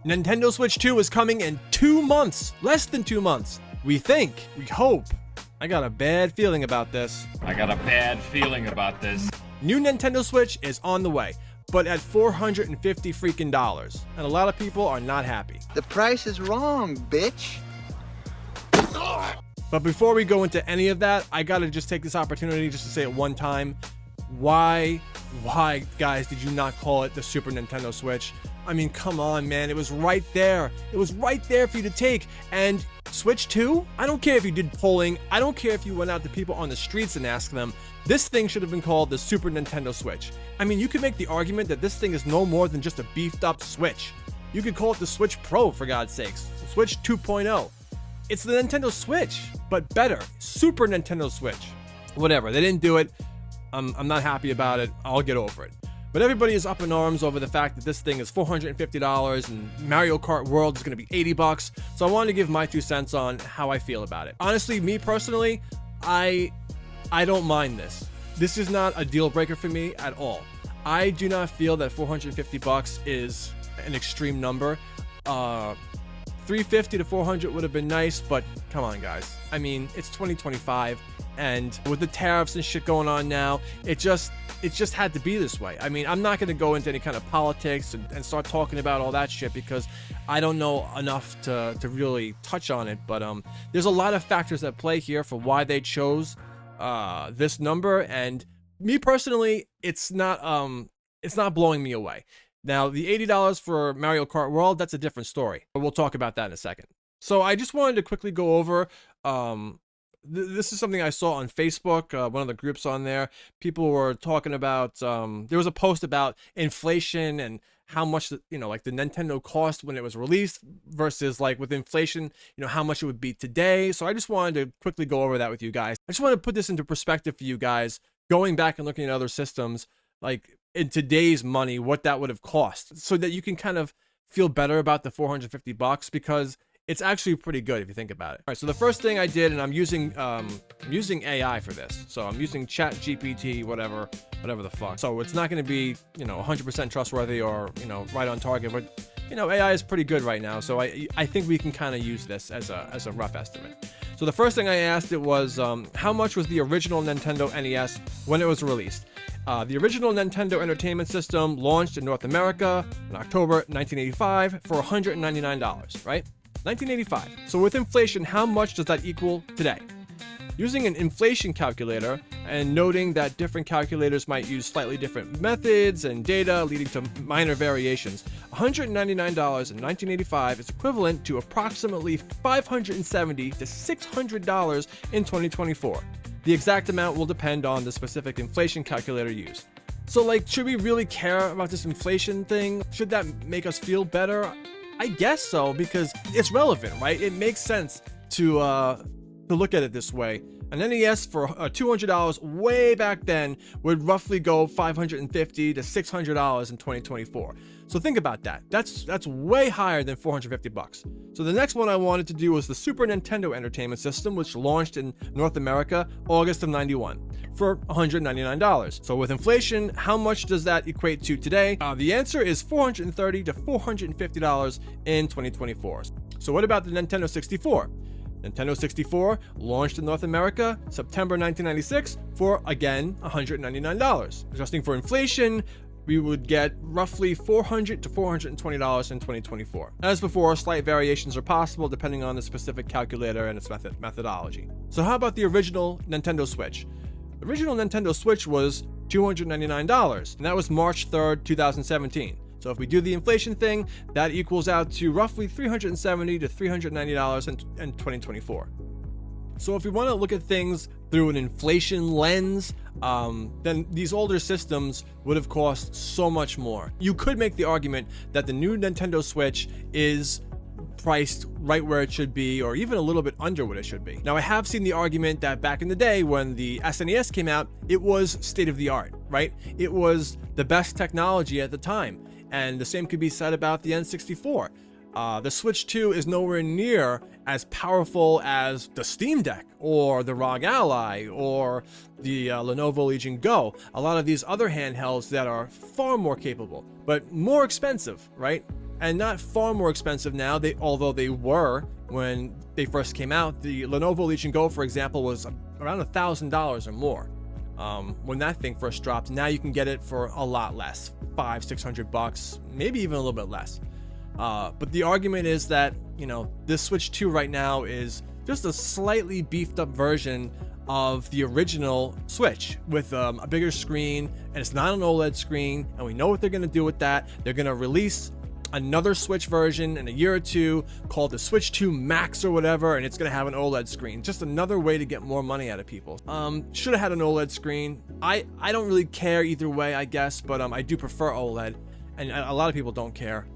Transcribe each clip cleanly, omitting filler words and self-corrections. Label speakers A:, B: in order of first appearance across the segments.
A: Nintendo Switch 2 is coming in 2 months, less than 2 months. We think, we hope. I got a bad feeling about this. New Nintendo Switch is on the way, but at $450 freaking dollars, and a lot of people are not happy.
B: The price is wrong, bitch.
A: But before we go into any of that, I gotta just take this opportunity just to say it one time. Why, guys, did you not call it the Super Nintendo Switch? I mean, come on, man. It was right there. It was right there for you to take. And Switch 2? I don't care if you did polling. I don't care if you went out to people on the streets and asked them. This thing should have been called the Super Nintendo Switch. I mean, you could make the argument that this thing is no more than just a beefed up Switch. You could call it the Switch Pro, for God's sakes. Switch 2.0. It's the Nintendo Switch, but better. Super Nintendo Switch. Whatever. They didn't do it. I'm not happy about it. I'll get over it. But everybody is up in arms over the fact that this thing is $450 and Mario Kart World is going to be $80. So I wanted to give my 2 cents on how I feel about it. Honestly, me personally, I don't mind this. This is not a deal breaker for me at all. I do not feel that $450 is an extreme number. $350 to $400 would have been nice, but come on, guys. I mean, it's 2025, and with the tariffs and shit going on now, it just had to be this way. I mean, I'm not going to go into any kind of politics and start talking about all that shit because I don't know enough to really touch on it. But there's a lot of factors at play here for why they chose this number, and me personally, it's not blowing me away. Now, the $80 for Mario Kart World, that's a different story, but we'll talk about that in a second. So I just wanted to quickly go over, this is something I saw on Facebook, one of the groups on there. People were talking about, there was a post about inflation and how much, like the Nintendo cost when it was released versus like with inflation, how much it would be today. So I just wanted to quickly go over that with you guys. I just want to put this into perspective for you guys, going back and looking at other systems, like in today's money, what that would have cost, so that you can kind of feel better about the $450 because it's actually pretty good if you think about it. All right, so the first thing I did, and I'm using AI for this. So I'm using ChatGPT, whatever the fuck. So it's not going to be, 100% trustworthy or, right on target, but AI is pretty good right now. So I think we can kind of use this as a rough estimate. So the first thing I asked it was, how much was the original Nintendo NES when it was released? The original Nintendo Entertainment System launched in North America in October 1985 for $199, right? 1985. So with inflation, how much does that equal today? Using an inflation calculator and noting that different calculators might use slightly different methods and data leading to minor variations, $199 in 1985 is equivalent to approximately $570 to $600 in 2024. The exact amount will depend on the specific inflation calculator used. So like, should we really care about this inflation thing? Should that make us feel better? I guess so, because it's relevant, right? It makes sense to look at it this way. An NES for $200 way back then would roughly go $550 to $600 in 2024. So think about that. That's way higher than $450. So the next one I wanted to do was the Super Nintendo Entertainment System, which launched in North America August of '91 for $199. So with inflation, how much does that equate to today? The answer is $430 to $450 in 2024. So what about the Nintendo 64? Nintendo 64 launched in North America September 1996 for, again, $199. Adjusting for inflation, we would get roughly $400 to $420 in 2024. As before, slight variations are possible depending on the specific calculator and its methodology. So how about the original Nintendo Switch? The original Nintendo Switch was $299, and that was March 3rd, 2017. So if we do the inflation thing, that equals out to roughly $370 to $390 in 2024. So if we want to look at things through an inflation lens, then these older systems would have cost so much more. You could make the argument that the new Nintendo Switch is priced right where it should be, or even a little bit under what it should be. Now, I have seen the argument that back in the day when the SNES came out, it was state of the art, right? It was the best technology at the time. And the same could be said about the N64. The Switch 2 is nowhere near as powerful as the Steam Deck or the ROG Ally or the Lenovo Legion Go. A lot of these other handhelds that are far more capable, but more expensive, right? and not far more expensive now. Although they were when they first came out. The Lenovo Legion Go, for example, was around $1,000 or more when that thing first dropped. Now you can get it for a lot less, $500-600, maybe even a little bit less. But the argument is that, you know, this Switch 2 right now is just a slightly beefed up version of the original Switch with a bigger screen, and it's not an OLED screen, and we know what they're going to do with that. They're going to release another Switch version in a year or two called the Switch 2 Max or whatever, and it's going to have an OLED screen. Just another way to get more money out of people. Should have had an OLED screen. I don't really care either way, I guess, but I do prefer OLED, and a lot of people don't care.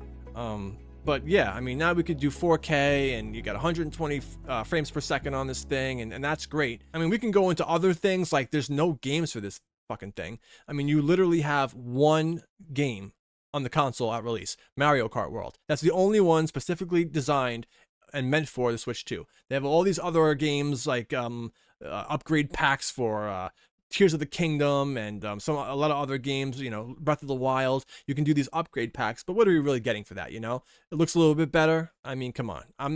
A: But yeah, I mean, now we could do 4K, and you got 120 frames per second on this thing, and that's great. I mean, we can go into other things, like there's no games for this fucking thing. I mean, you literally have one game on the console at release, Mario Kart World. That's the only one specifically designed and meant for the Switch 2. They have all these other games, like upgrade packs for Tears of the Kingdom and a lot of other games, you know, Breath of the Wild. You can do these upgrade packs, but what are we really getting for that, you know? It looks a little bit better. I mean, come on. I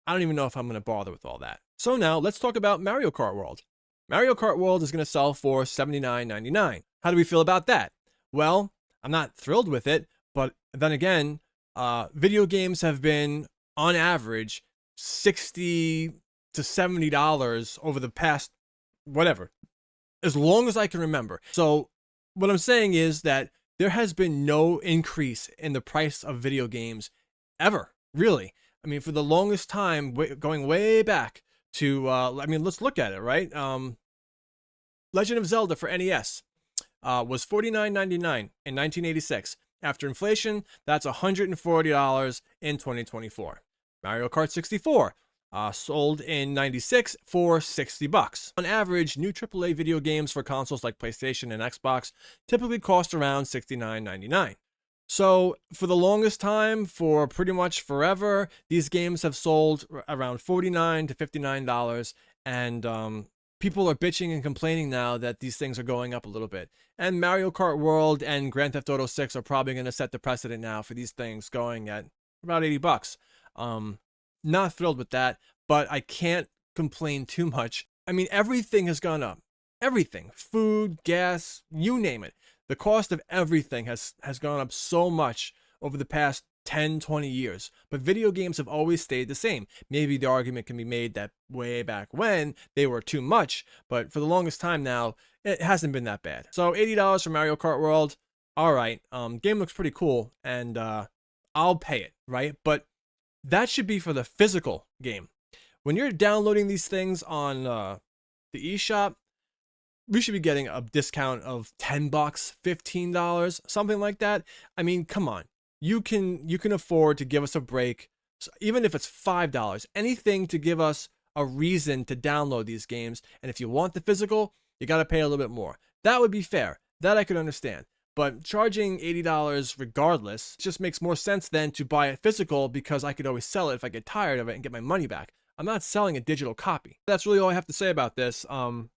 A: don't even know if I'm going to bother with all that. So now let's talk about Mario Kart World. Mario Kart World is going to sell for $79.99. How do we feel about that? Well, I'm not thrilled with it, but then again, video games have been, on average, $60 to $70 over the past, whatever, as long as I can remember. So what I'm saying is that there has been no increase in the price of video games ever, really. I mean, for the longest time, going way back to, I mean, let's look at it, right? Legend of Zelda for NES was $49.99 in 1986. After inflation, that's $140 in 2024. Mario Kart 64 sold in 96 for $60. On average, new AAA video games for consoles like PlayStation and Xbox typically cost around $69.99. So for the longest time, for pretty much forever, these games have sold around $49 to $59, and people are bitching and complaining now that these things are going up a little bit. And Mario Kart World and Grand Theft Auto 6 are probably going to set the precedent now for these things going at about $80. Not thrilled with that, but I can't complain too much. I mean, everything has gone up. Everything. Food, gas, you name it. The cost of everything has gone up so much over the past 10, 20 years. But video games have always stayed the same. Maybe the argument can be made that way back when they were too much, but for the longest time now, it hasn't been that bad. So $80 for Mario Kart World. All right. Game looks pretty cool, and I'll pay it, right? But that should be for the physical game. When you're downloading these things on the eShop, we should be getting a discount of $10, $15, something like that. I mean, come on. You can afford to give us a break, even if it's $5. Anything to give us a reason to download these games. And if you want the physical, you got to pay a little bit more. That would be fair. That I could understand. But charging $80 regardless just makes more sense than to buy it physical, because I could always sell it if I get tired of it and get my money back. I'm not selling a digital copy. That's really all I have to say about this. I'm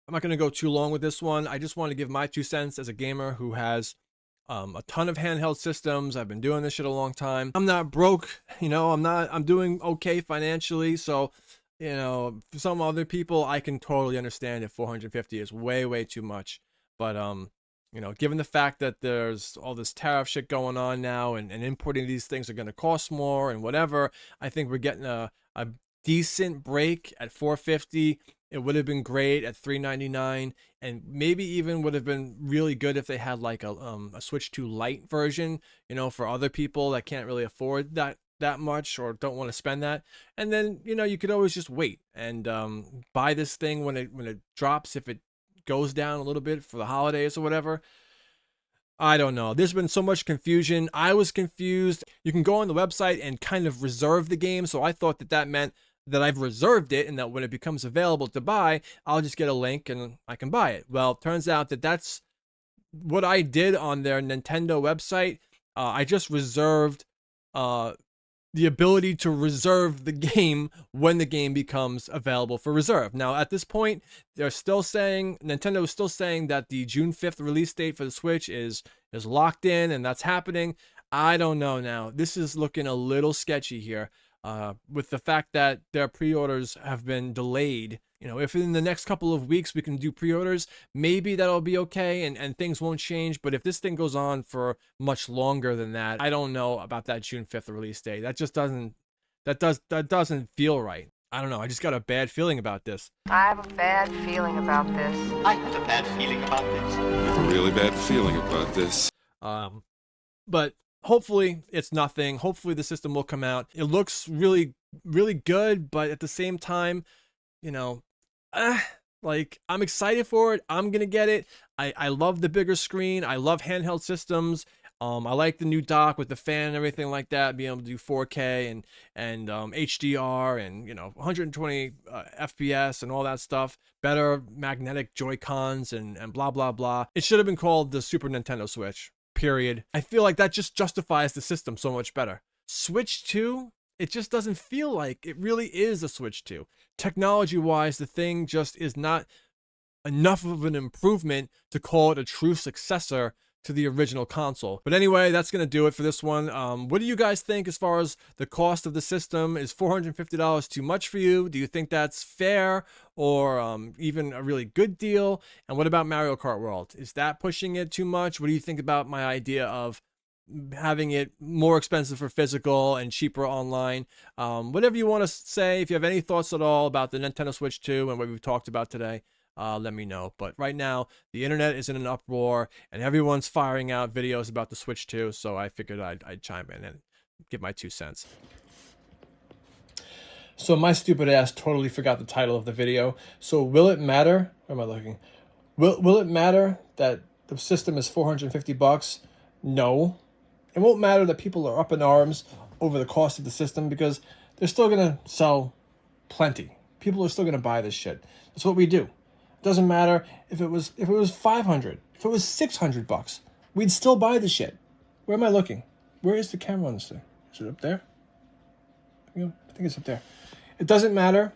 A: not going to go too long with this one. I just want to give my 2 cents as a gamer who has a ton of handheld systems. I've been doing this shit a long time. I'm not broke, you know, I'm doing okay financially. So, you know, for some other people, I can totally understand if $450 is way, way too much. But, you know, given the fact that there's all this tariff shit going on now, and importing these things are going to cost more and whatever, I think we're getting a decent break at $450. It would have been great at $399, and maybe even would have been really good if they had like a Switch 2 Lite version, you know, for other people that can't really afford that much or don't want to spend that. And then, you know, you could always just wait and buy this thing when it drops, if it goes down a little bit for the holidays or whatever. I don't know. There's been so much confusion. I was confused. You can go on the website and kind of reserve the game, so I thought that meant that I've reserved it, and that when it becomes available to buy, I'll just get a link and I can buy it. Well, it turns out that that's what I did on their Nintendo website. I just reserved the ability to reserve the game when the game becomes available for reserve. Now, at this point, Nintendo is still saying that the June 5th release date for the Switch is locked in, and that's happening. I don't know now. This is looking a little sketchy here. With the fact that their pre-orders have been delayed. You know, if in the next couple of weeks we can do pre-orders, maybe that'll be okay and things won't change. But if this thing goes on for much longer than that, I don't know about that June 5th release date. That just doesn't feel right. I don't know. I just got a bad feeling about this.
C: I have a bad feeling about this.
D: I have a bad feeling about this.
E: I have a really bad feeling about this.
A: But hopefully it's nothing. Hopefully the system will come out. It looks really, really good, but at the same time, you know, like I'm excited for it. I'm gonna get it. I love the bigger screen. I love handheld systems. I like the new dock with the fan and everything like that, being able to do 4K and HDR and 120 FPS and all that stuff. Better magnetic Joy-Cons and blah blah blah. It should have been called the Super Nintendo Switch. Period. I feel like that just justifies the system so much better. Switch 2, it just doesn't feel like it really is a Switch 2. Technology-wise, the thing just is not enough of an improvement to call it a true successor to the original console. But anyway, that's going to do it for this one. What do you guys think as far as the cost of the system? Is $450 too much for you? Do you think that's fair or even a really good deal? And what about Mario Kart World? Is that pushing it too much? What do you think about my idea of having it more expensive for physical and cheaper online? Whatever you want to say. If you have any thoughts at all about the Nintendo Switch 2 and what we've talked about today, let me know. But right now, the internet is in an uproar, and everyone's firing out videos about the Switch 2, so I figured I'd chime in and give my 2 cents. So my stupid ass totally forgot the title of the video. So will it matter? Where am I looking? Will it matter that the system is $450? No. It won't matter that people are up in arms over the cost of the system because they're still gonna sell plenty. People are still gonna buy this shit. That's what we do. Doesn't matter if it was $500, if it was $600, we'd still buy the shit. Where am I looking? Where is the camera on this thing? Is it up there? I think it's up there. It doesn't matter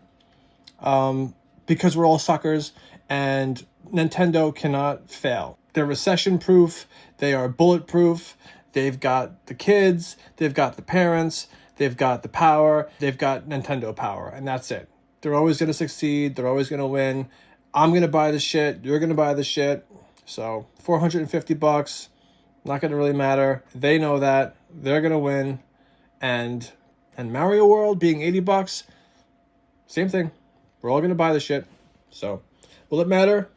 A: because we're all suckers and Nintendo cannot fail. They're recession proof. They are bulletproof. They've got the kids. They've got the parents. They've got the power. They've got Nintendo power, and that's it. They're always going to succeed. They're always going to win. I'm going to buy the shit. You're going to buy the shit. So $450, not going to really matter. They know that. They're going to win. And Mario World being $80, same thing. We're all going to buy the shit. So will it matter?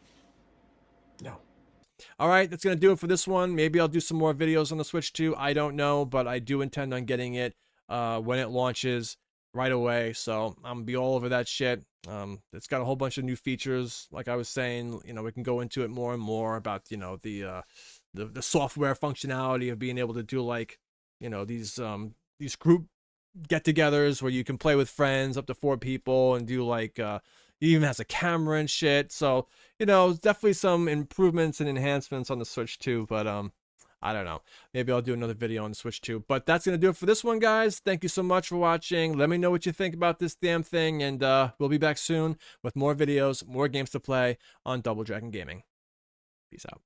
A: No. All right, that's going to do it for this one. Maybe I'll do some more videos on the Switch 2. I don't know, but I do intend on getting it when it launches right away. So I'm going to be all over that shit. It's got a whole bunch of new features. Like I was saying, we can go into it more and more about, the software functionality of being able to do like, these group get-togethers where you can play with friends up to 4 people and do like, it even has a camera and shit. So, definitely some improvements and enhancements on the Switch 2, but I don't know. Maybe I'll do another video on the Switch 2. But that's going to do it for this one, guys. Thank you so much for watching. Let me know what you think about this damn thing. And we'll be back soon with more videos, more games to play on Double Dragon Gaming. Peace out.